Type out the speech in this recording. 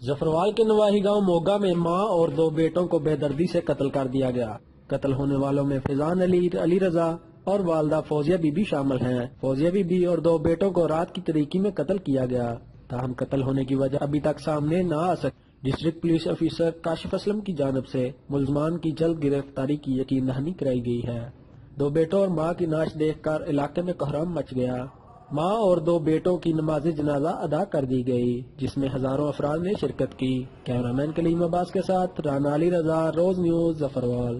ظفروال کے نواحی گاؤں موگا میں ماں اور 2 بیٹوں کو بے دردی سے قتل کر دیا گیا۔ قتل ہونے والوں میں فیضان علی رضا اور والدہ فوزیہ بی بی شامل ہیں۔ فوزیہ بی بی اور 2 بیٹوں کو رات کی تاریکی میں قتل کیا گیا، تاہم قتل ہونے کی وجہ ابھی تک سامنے نہ آ سکی۔ District police officer Kashif Aslam کی جانب سے ملزمان کی جلد گرفتاری کی یقین دہانی کرائی گئی ہے۔ 2 بیٹوں اور ماں کی نعش دیکھ کر علاقے میں کوہرام مچ گیا۔ ماں اور 2 بیٹوں کی نماز جنازہ ادا کر دی گئی، جس میں ہزاروں افراد نے شرکت کی۔ کیمرہ مین کلیم عباس کے ساتھ رانا علی رضا، روز نیوز، ظفروال۔